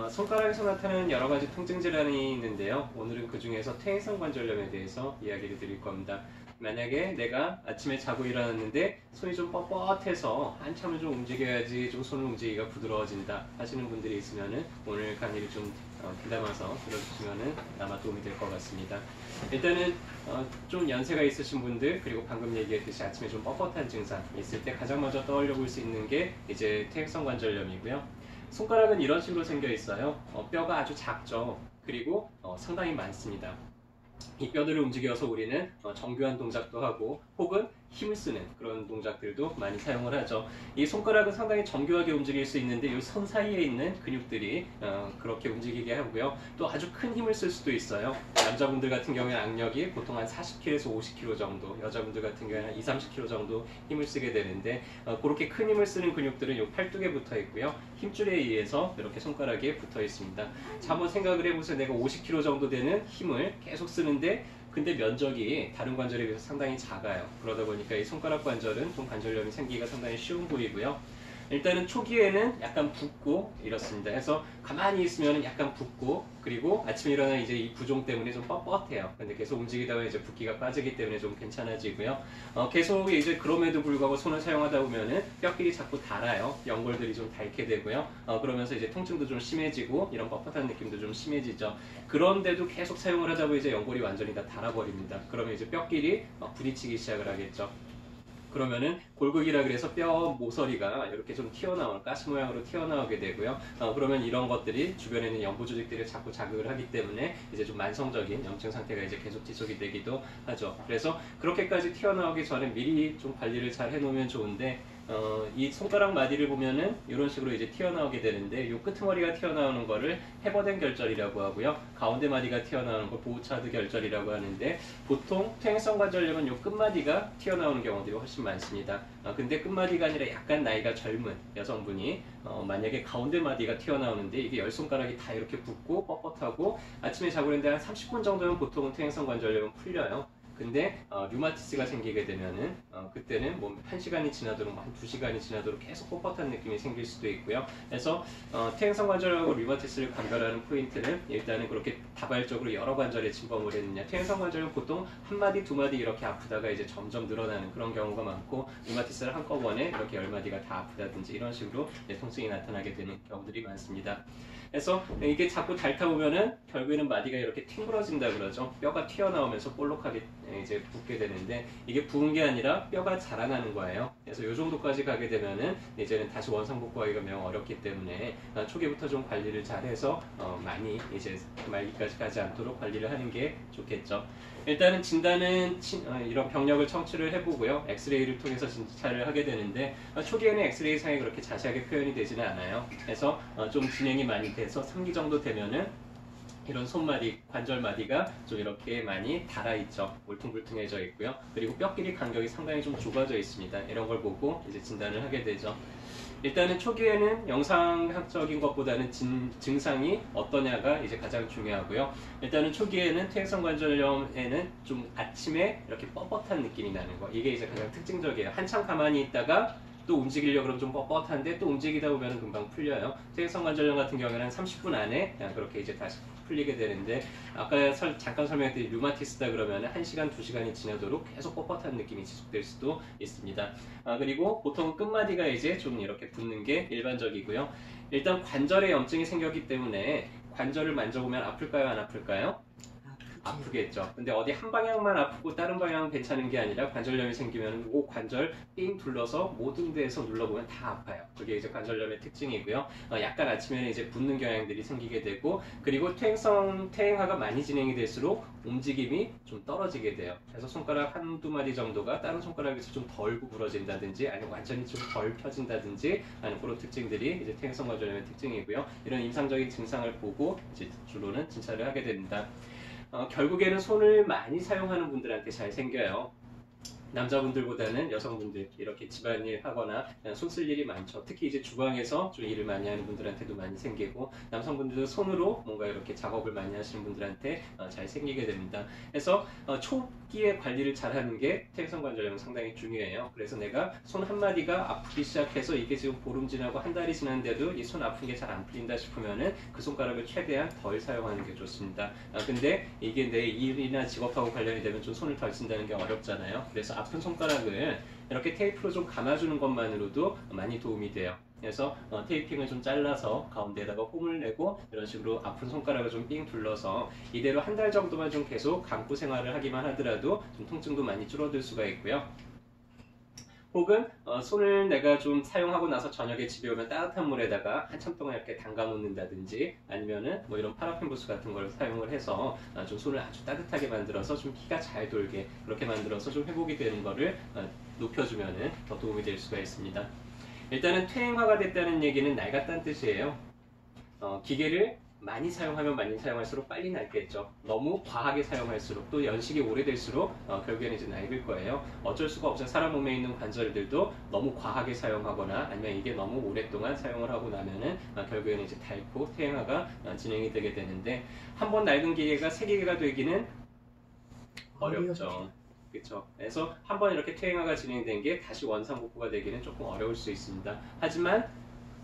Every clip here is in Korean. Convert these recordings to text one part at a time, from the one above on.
손가락에서 나타나는 여러 가지 통증 질환이 있는데요. 오늘은 그 중에서 퇴행성 관절염에 대해서 이야기를 드릴 겁니다. 만약에 내가 아침에 자고 일어났는데 손이 좀 뻣뻣해서 한참을 좀 움직여야지 좀 손을 움직이기가 부드러워진다 하시는 분들이 있으면은 오늘 강의를 좀 귀담아서 들어주시면은 아마 도움이 될 것 같습니다. 일단은 좀 연세가 있으신 분들, 그리고 방금 얘기했듯이 아침에 좀 뻣뻣한 증상 있을 때 가장 먼저 떠올려 볼 수 있는 게 이제 퇴행성 관절염이고요. 손가락은 이런 식으로 생겨 있어요. 뼈가 아주 작죠. 그리고 상당히 많습니다. 이 뼈들을 움직여서 우리는 정교한 동작도 하고 혹은 힘을 쓰는 그런 동작들도 많이 사용을 하죠. 이 손가락은 상당히 정교하게 움직일 수 있는데 이 손 사이에 있는 근육들이 그렇게 움직이게 하고요. 또 아주 큰 힘을 쓸 수도 있어요. 남자분들 같은 경우에는 악력이 보통 한 40kg에서 50kg 정도, 여자분들 같은 경우에는 한 2, 30kg 정도 힘을 쓰게 되는데 그렇게 큰 힘을 쓰는 근육들은 이 팔뚝에 붙어 있고요. 힘줄에 의해서 이렇게 손가락에 붙어 있습니다. 자, 한번 생각을 해보세요. 내가 50kg 정도 되는 힘을 계속 쓰는데 근데 면적이 다른 관절에 비해서 상당히 작아요. 그러다 보니까 이 손가락 관절은 좀 관절염이 생기기가 상당히 쉬운 부위고요. 일단은 초기에는 약간 붓고 이렇습니다. 해서 가만히 있으면 약간 붓고, 그리고 아침에 일어나 이제 이 부종 때문에 좀 뻣뻣해요. 근데 계속 움직이다가 이제 붓기가 빠지기 때문에 좀 괜찮아지고요. 계속 이제 그럼에도 불구하고 손을 사용하다 보면은 뼈끼리 자꾸 닳아요. 연골들이 좀 닳게 되고요. 그러면서 이제 통증도 좀 심해지고 이런 뻣뻣한 느낌도 좀 심해지죠. 그런데도 계속 사용을 하다 보면 이제 연골이 완전히 다 닳아버립니다. 그러면 이제 뼈끼리 부딪히기 시작을 하겠죠. 그러면은 골극이라 그래서 뼈 모서리가 이렇게 좀 튀어나오는 가시 모양으로 튀어나오게 되고요. 그러면 이런 것들이 주변에 있는 연부 조직들을 자꾸 자극을 하기 때문에 이제 좀 만성적인 염증 상태가 이제 계속 지속이 되기도 하죠. 그래서 그렇게까지 튀어나오기 전에 미리 좀 관리를 잘 해놓으면 좋은데 이 손가락 마디를 보면은 이런 식으로 이제 튀어나오게 되는데 이 끄트머리가 튀어나오는 거를 해버된 결절이라고 하고요. 가운데 마디가 튀어나오는 걸 보우차드 결절이라고 하는데 보통 퇴행성 관절염은 이 끝마디가 튀어나오는 경우들이 훨씬 많습니다. 근데 끝마디가 아니라 약간 나이가 젊은 여성분이 만약에 가운데 마디가 튀어나오는데 이게 열 손가락이 다 이렇게 붓고 뻣뻣하고 아침에 자고 있는데 한 30분 정도면 보통은 퇴행성 관절염은 풀려요. 근데 류마티스가 생기게 되면은 그때는 뭐 1시간이 지나도록 한 2시간이 지나도록 계속 뻣뻣한 느낌이 생길 수도 있고요. 그래서 퇴행성 관절하고 류마티스를 감별하는 포인트는 일단은 그렇게 다발적으로 여러 관절에 침범을 했느냐. 퇴행성 관절은 보통 한 마디, 두 마디 이렇게 아프다가 이제 점점 늘어나는 그런 경우가 많고 류마티스를 한꺼번에 이렇게 열 마디가 다 아프다든지 이런 식으로 통증이 나타나게 되는 경우들이 많습니다. 그래서 이게 자꾸 닳다 보면은 결국에는 마디가 이렇게 튕그러진다 그러죠. 뼈가 튀어나오면서 볼록하게 이제 붓게 되는데 이게 부은 게 아니라 뼈가 자라나는 거예요. 그래서 이 정도까지 가게 되면은 이제는 다시 원상복구하기가 매우 어렵기 때문에 초기부터 좀 관리를 잘해서 많이 이제 말기까지 가지 않도록 관리를 하는 게 좋겠죠. 일단은 진단은 이런 병력을 청취를 해보고요. 엑스레이를 통해서 진찰을 하게 되는데 초기에는 엑스레이 상에 그렇게 자세하게 표현이 되지는 않아요. 그래서 좀 진행이 많이 돼서 3기 정도 되면은 이런 손마디, 관절마디가 좀 이렇게 많이 닳아있죠. 울퉁불퉁해져 있고요. 그리고 뼈끼리 간격이 상당히 좀 좁아져 있습니다. 이런 걸 보고 이제 진단을 하게 되죠. 일단은 초기에는 영상학적인 것보다는 증상이 어떠냐가 이제 가장 중요하고요. 일단은 초기에는 퇴행성 관절염에는 좀 아침에 이렇게 뻣뻣한 느낌이 나는 거. 이게 이제 가장 특징적이에요. 한참 가만히 있다가 또 움직이려고 그러면 좀 뻣뻣한데 또 움직이다 보면 금방 풀려요. 퇴행성 관절염 같은 경우에는 한 30분 안에 그냥 그렇게 이제 다시 풀리게 되는데 아까 잠깐 설명했듯이 류마티스다 그러면 1시간, 2시간이 지나도록 계속 뻣뻣한 느낌이 지속될 수도 있습니다. 그리고 보통 끝마디가 이제 좀 이렇게 붓는 게 일반적이고요. 일단 관절에 염증이 생겼기 때문에 관절을 만져보면 아플까요? 안 아플까요? 아프겠죠. 근데 어디 한 방향만 아프고 다른 방향은 괜찮은 게 아니라 관절염이 생기면 그 관절 삥 둘러서 모든 데에서 눌러보면 다 아파요. 그게 이제 관절염의 특징이고요. 약간 아침에는 이제 붓는 경향들이 생기게 되고 그리고 퇴행화가 많이 진행이 될수록 움직임이 좀 떨어지게 돼요. 그래서 손가락 한두 마디 정도가 다른 손가락에서 좀 덜 구부러진다든지 아니면 완전히 좀 덜 펴진다든지 하는 그런 특징들이 이제 퇴행성 관절염의 특징이고요. 이런 임상적인 증상을 보고 이제 주로는 진찰을 하게 됩니다. 결국에는 손을 많이 사용하는 분들한테 잘 생겨요. 남자분들보다는 여성분들 이렇게 집안일 하거나 손 쓸 일이 많죠. 특히 이제 주방에서 좀 일을 많이 하는 분들한테도 많이 생기고 남성분들도 손으로 뭔가 이렇게 작업을 많이 하시는 분들한테 잘 생기게 됩니다. 그래서 초기에 관리를 잘하는 게 퇴행성관절염은 상당히 중요해요. 그래서 내가 손 한마디가 아프기 시작해서 이게 지금 보름 지나고 한 달이 지났는데도 이 손 아픈 게 잘 안 풀린다 싶으면은 그 손가락을 최대한 덜 사용하는 게 좋습니다. 근데 이게 내 일이나 직업하고 관련이 되면 좀 손을 덜 쓴다는 게 어렵잖아요. 그래서 아픈 손가락을 이렇게 테이프로 좀 감아주는 것만으로도 많이 도움이 돼요. 그래서 테이핑을 좀 잘라서 가운데에다가 홈을 내고 이런 식으로 아픈 손가락을 좀 삥 둘러서 이대로 한 달 정도만 좀 계속 감고 생활을 하기만 하더라도 좀 통증도 많이 줄어들 수가 있고요. 혹은 손을 내가 좀 사용하고 나서 저녁에 집에 오면 따뜻한 물에다가 한참 동안 이렇게 담가 놓는다든지 아니면은 뭐 이런 파라핀 부스 같은 걸 사용을 해서 좀 손을 아주 따뜻하게 만들어서 좀 피가 잘 돌게 그렇게 만들어서 좀 회복이 되는 거를 높여주면은 더 도움이 될 수가 있습니다. 일단은 퇴행화가 됐다는 얘기는 낡았다는 뜻이에요. 기계를 많이 사용하면 많이 사용할수록 빨리 낡겠죠. 너무 과하게 사용할수록 또 연식이 오래될수록 결국에는 이제 낡을 거예요. 어쩔 수가 없어요. 사람 몸에 있는 관절들도 너무 과하게 사용하거나 아니면 이게 너무 오랫동안 사용을 하고 나면은 결국에는 이제 닳고 퇴행화가 진행이 되게 되는데 한 번 낡은 기계가 새 기계가 되기는 어렵죠. 그렇죠. 그래서 한 번 이렇게 퇴행화가 진행된 게 다시 원상복구가 되기는 조금 어려울 수 있습니다. 하지만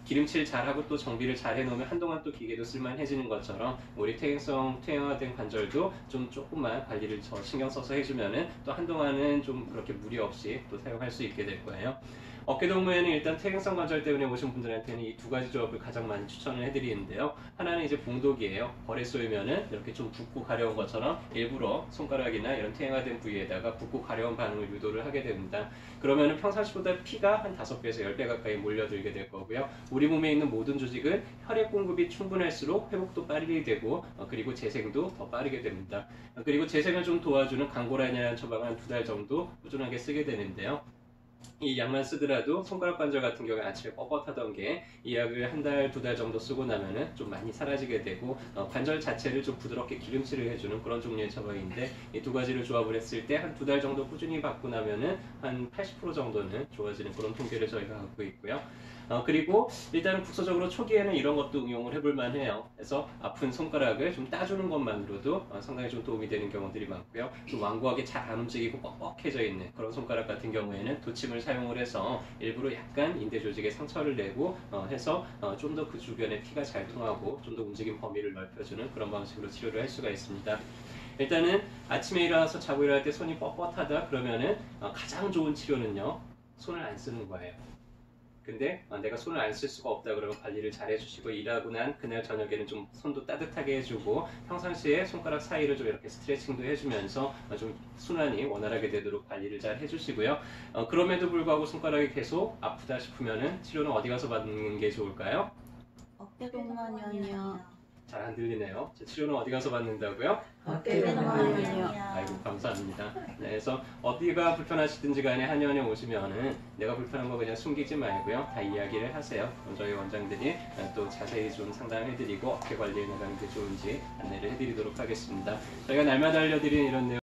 기름칠 잘하고 또 정비를 잘 해놓으면 한동안 또 기계도 쓸만해지는 것처럼 우리 퇴행화된 관절도 좀 조금만 관리를 더 신경 써서 해주면은 또 한동안은 좀 그렇게 무리 없이 또 사용할 수 있게 될 거예요. 어깨동무에는 일단 퇴행성 관절 때문에 오신 분들한테는 이 두 가지 조합을 가장 많이 추천을 해드리는데요. 하나는 이제 봉독이에요. 벌에 쏘이면은 이렇게 좀 붓고 가려운 것처럼 일부러 손가락이나 이런 퇴행화된 부위에다가 붓고 가려운 반응을 유도를 하게 됩니다. 그러면은 평상시보다 피가 한 5배에서 10배 가까이 몰려들게 될 거고요. 우리 몸에 있는 모든 조직은 혈액 공급이 충분할수록 회복도 빠르게 되고 그리고 재생도 더 빠르게 됩니다. 그리고 재생을 좀 도와주는 강고란이라는 처방을 한 2달 정도 꾸준하게 쓰게 되는데요. 이 약만 쓰더라도 손가락 관절 같은 경우에 아침에 뻣뻣하던 게 이 약을 한 달, 2달 정도 쓰고 나면은 좀 많이 사라지게 되고 관절 자체를 좀 부드럽게 기름칠을 해주는 그런 종류의 처방인데 이 두 가지를 조합을 했을 때 한 2달 정도 꾸준히 받고 나면은 한 80% 정도는 좋아지는 그런 통계를 저희가 갖고 있고요. 그리고 일단은 국소적으로 초기에는 이런 것도 응용을 해볼 만해요. 그래서 아픈 손가락을 좀 따주는 것만으로도 상당히 좀 도움이 되는 경우들이 많고요. 좀 완고하게 잘 안 움직이고 뻑뻑해져 있는 그런 손가락 같은 경우에는 도침을 사용을 해서 일부러 약간 인대 조직에 상처를 내고 해서 좀 더 그 주변에 피가 잘 통하고 좀 더 움직임 범위를 넓혀주는 그런 방식으로 치료를 할 수가 있습니다. 일단은 아침에 일어나서 자고 일어날 때 손이 뻣뻣하다 그러면은 가장 좋은 치료는요. 손을 안 쓰는 거예요. 근데 내가 손을 안 쓸 수가 없다 그러면 관리를 잘 해주시고 일하고 난 그날 저녁에는 좀 손도 따뜻하게 해주고 평상시에 손가락 사이를 좀 이렇게 스트레칭도 해주면서 좀 순환이 원활하게 되도록 관리를 잘 해주시고요. 그럼에도 불구하고 손가락이 계속 아프다 싶으면은 치료는 어디 가서 받는 게 좋을까요? 어깨동무원이요. 잘 안 들리네요. 치료는 어디 가서 받는다고요? 어깨동무원이요. 아이고 감사합니다. 네, 그래서 어디가 불편하시든지 간에 한의원에 오시면은 내가 불편한 거 그냥 숨기지 말고요. 다 이야기를 하세요. 저희 원장들이 또 자세히 좀 상담해드리고 어떻게 관리해 나가는 게 좋은지 안내를 해드리도록 하겠습니다. 저희가 날마다 알려드리는 이런 내용